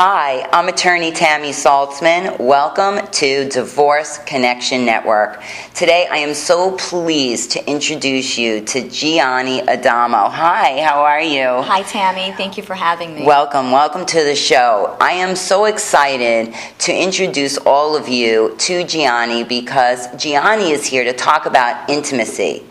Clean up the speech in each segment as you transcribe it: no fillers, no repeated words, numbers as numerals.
Hi, I'm attorney Tammy Saltzman. Welcome to Divorce Connection Network. Today I am so pleased to introduce you to Jianny Adamo. Hi, how are you? Hi Tammy, thank you for having me. Welcome to the show. I am so excited to introduce all of you to Jianny because Jianny is here to talk about intimacy.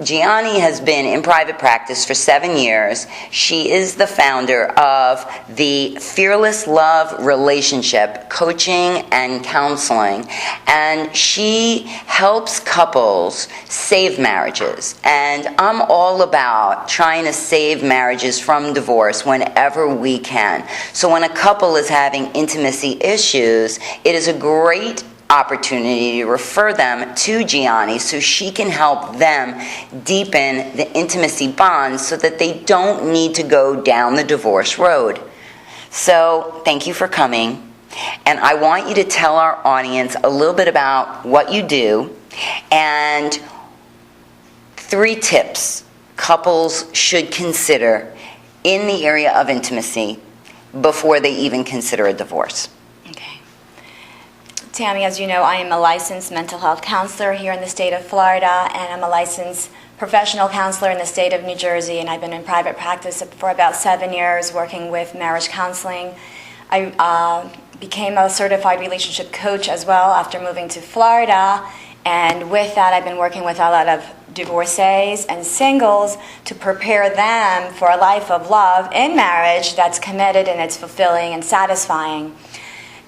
Jianny has been in private practice for 7 years. She is the founder of the Fearless Love Relationship Coaching and Counseling, and she helps couples save marriages. And I'm all about trying to save marriages from divorce whenever we can. So when a couple is having intimacy issues, it is a great opportunity to refer them to Jianny so she can help them deepen the intimacy bonds so that they don't need to go down the divorce road. So thank you for coming, and I want you to tell our audience a little bit about what you do and 3 tips couples should consider in the area of intimacy before they even consider a divorce. Tammy, as you know, I am a licensed mental health counselor here in the state of Florida, and I'm a licensed professional counselor in the state of New Jersey, and I've been in private practice for about 7 years working with marriage counseling. I became a certified relationship coach as well after moving to Florida, and with that I've been working with a lot of divorcees and singles to prepare them for a life of love in marriage that's committed and it's fulfilling and satisfying.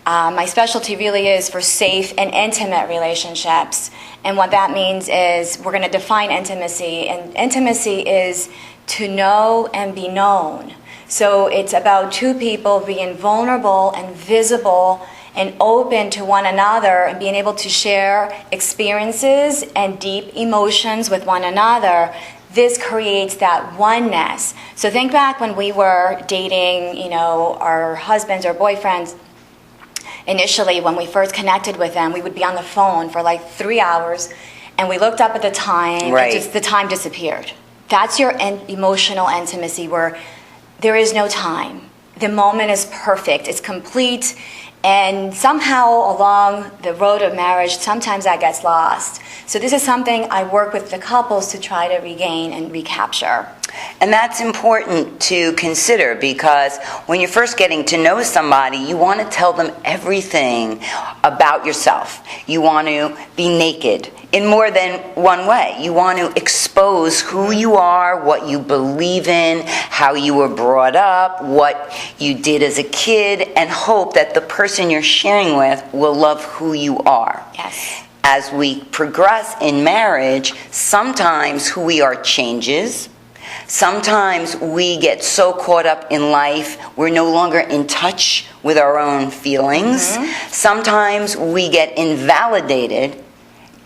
My specialty really is for safe and intimate relationships. And what that means is we're going to define intimacy. And intimacy is to know and be known. So it's about 2 people being vulnerable and visible and open to one another and being able to share experiences and deep emotions with one another. This creates that oneness. So think back when we were dating, our husbands or boyfriends. Initially, when we first connected with them, we would be on the phone for like 3 hours, and we looked up at the time, right. And the time disappeared. That's your emotional intimacy where there is no time. The moment is perfect, it's complete, and somehow along the road of marriage, sometimes that gets lost. So this is something I work with the couples to try to regain and recapture. And that's important to consider because when you're first getting to know somebody, you want to tell them everything about yourself. You want to be naked in more than one way. You want to expose who you are, what you believe in, how you were brought up, what you did as a kid, and hope that the person you're sharing with will love who you are. Yes. As we progress in marriage, sometimes who we are changes. Sometimes we get so caught up in life, we're no longer in touch with our own feelings. Mm-hmm. Sometimes we get invalidated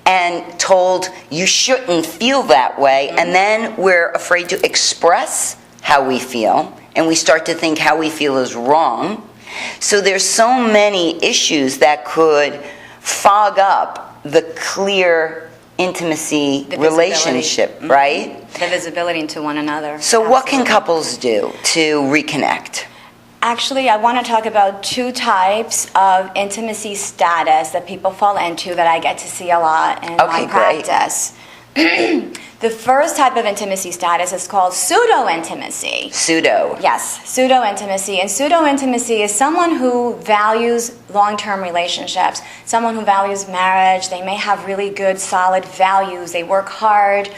and told you shouldn't feel that way, and then we're afraid to express how we feel, and we start to think how we feel is wrong. So there's so many issues that could fog up the clear intimacy relationship, mm-hmm. right? The visibility into one another. So Absolutely. What can couples do to reconnect? Actually, I want to talk about 2 types of intimacy status that people fall into that I get to see a lot in my practice. The first type of intimacy status is called pseudo-intimacy. Pseudo. Yes, pseudo-intimacy. And pseudo-intimacy is someone who values long-term relationships, someone who values marriage. They may have really good, solid values. They work hard.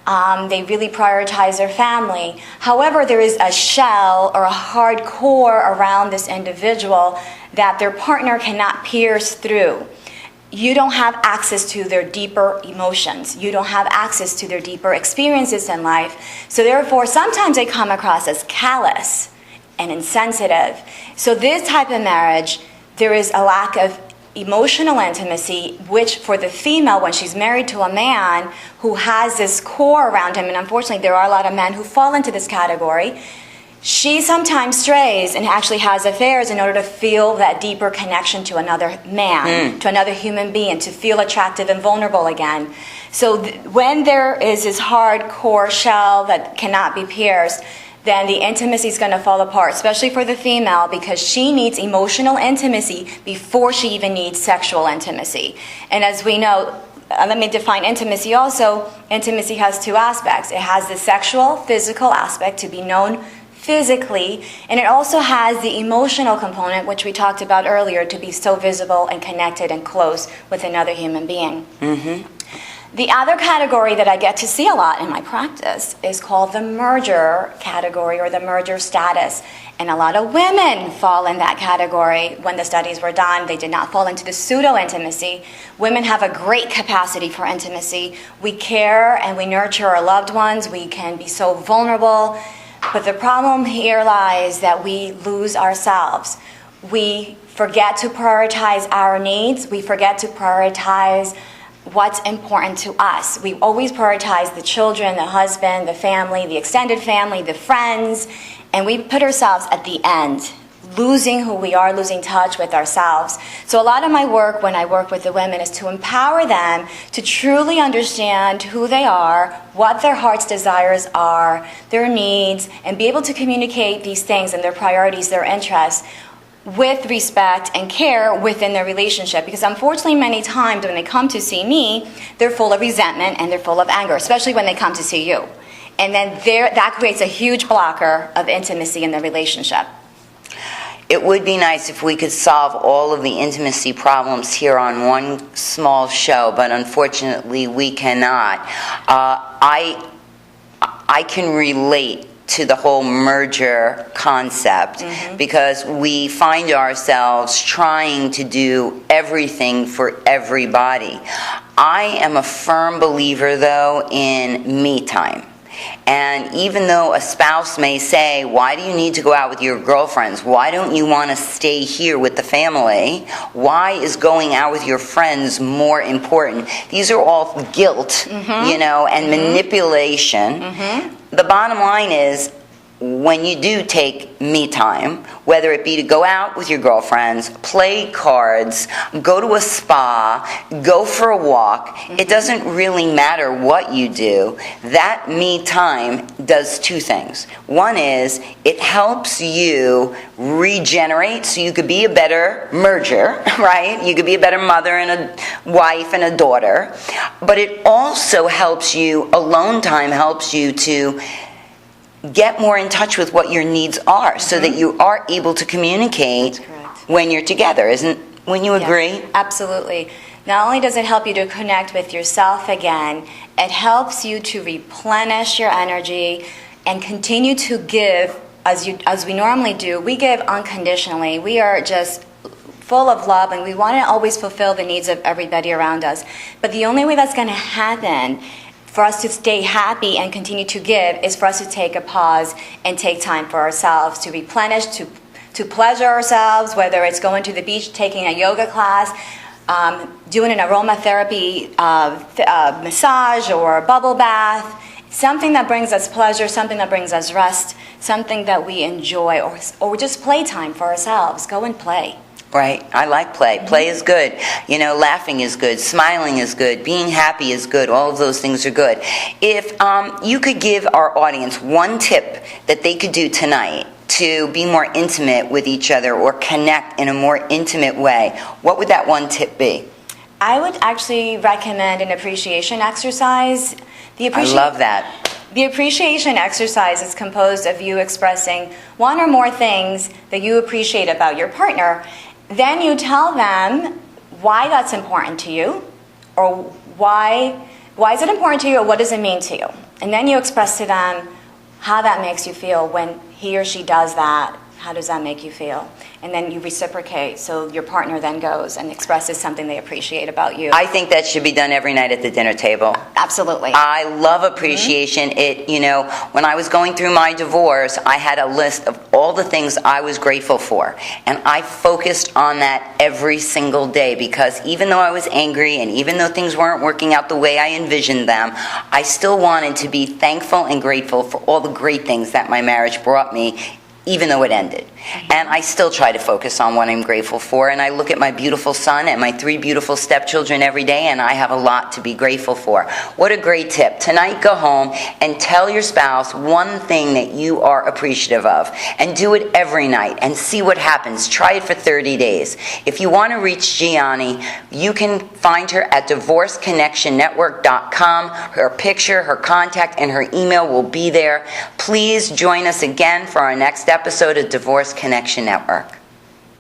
They really prioritize their family. However, there is a shell or a hard core around this individual that their partner cannot pierce through. You don't have access to their deeper emotions. You don't have access to their deeper experiences in life. So therefore, sometimes they come across as callous and insensitive. So this type of marriage, there is a lack of emotional intimacy, which for the female, when she's married to a man who has this core around him, and unfortunately there are a lot of men who fall into this category, she sometimes strays and actually has affairs in order to feel that deeper connection to another man, to another human being, to feel attractive and vulnerable again. So when there is this hardcore shell that cannot be pierced, then the intimacy is going to fall apart, especially for the female, because she needs emotional intimacy before she even needs sexual intimacy. And as we know, let me define intimacy also. Intimacy has two aspects. It has the sexual, physical aspect, to be known physically, and it also has the emotional component, which we talked about earlier, to be so visible and connected and close with another human being. Mm-hmm. The other category that I get to see a lot in my practice is called the merger category, or the merger status. And a lot of women fall in that category. When the studies were done, they did not fall into the pseudo-intimacy. Women have a great capacity for intimacy. We care and we nurture our loved ones. We can be so vulnerable. But the problem here lies that we lose ourselves. We forget to prioritize our needs. We forget to prioritize what's important to us. We always prioritize the children, the husband, the family, the extended family, the friends, and we put ourselves at the end, losing who we are, losing touch with ourselves. So a lot of my work when I work with the women is to empower them to truly understand who they are, what their heart's desires are, their needs, and be able to communicate these things and their priorities, their interests, with respect and care within their relationship. Because unfortunately, many times when they come to see me, they're full of resentment and they're full of anger, especially when they come to see you. And then that creates a huge blocker of intimacy in the relationship. It would be nice if we could solve all of the intimacy problems here on one small show, but unfortunately we cannot. I can relate to the whole merger concept, because we find ourselves trying to do everything for everybody. I am a firm believer, though, in me time. And even though a spouse may say, why do you need to go out with your girlfriends? Why don't you want to stay here with the family? Why is going out with your friends more important? These are all guilt, and manipulation. The bottom line is, when you do take me time, whether it be to go out with your girlfriends, play cards, go to a spa, go for a walk, it doesn't really matter what you do. That me time does two things. One is it helps you regenerate so you could be a better merger, right? You could be a better mother and a wife and a daughter. But it also helps you, alone time helps you to get more in touch with what your needs are, so that you are able to communicate when you're together. Wouldn't you agree? Yes, absolutely. Not only does it help you to connect with yourself again, it helps you to replenish your energy and continue to give as we normally do. We give unconditionally. We are just full of love, and we want to always fulfill the needs of everybody around us. But the only way that's going to happen for us to stay happy and continue to give is for us to take a pause and take time for ourselves, to replenish, to pleasure ourselves, whether it's going to the beach, taking a yoga class, doing an aromatherapy massage or a bubble bath, something that brings us pleasure, something that brings us rest, something that we enjoy, or just playtime for ourselves. Go and play. Right. I like play. Play is good. Laughing is good. Smiling is good. Being happy is good. All of those things are good. If you could give our audience one tip that they could do tonight to be more intimate with each other or connect in a more intimate way, what would that one tip be? I would actually recommend an appreciation exercise. I love that. The appreciation exercise is composed of you expressing one or more things that you appreciate about your partner. Then you tell them why that's important to you, or why is it important to you, or what does it mean to you? And then you express to them how that makes you feel when he or she does that. How does that make you feel? And then you reciprocate, so your partner then goes and expresses something they appreciate about you. I think that should be done every night at the dinner table. Absolutely. I love appreciation. When I was going through my divorce, I had a list of all the things I was grateful for. And I focused on that every single day, because even though I was angry and even though things weren't working out the way I envisioned them, I still wanted to be thankful and grateful for all the great things that my marriage brought me, even though it ended. And I still try to focus on what I'm grateful for. And I look at my beautiful son and my 3 beautiful stepchildren every day, and I have a lot to be grateful for. What a great tip. Tonight, go home and tell your spouse one thing that you are appreciative of. And do it every night and see what happens. Try it for 30 days. If you want to reach Jianny, you can find her at divorceconnectionnetwork.com. Her picture, her contact, and her email will be there. Please join us again for our next episode of Divorce Connection Network.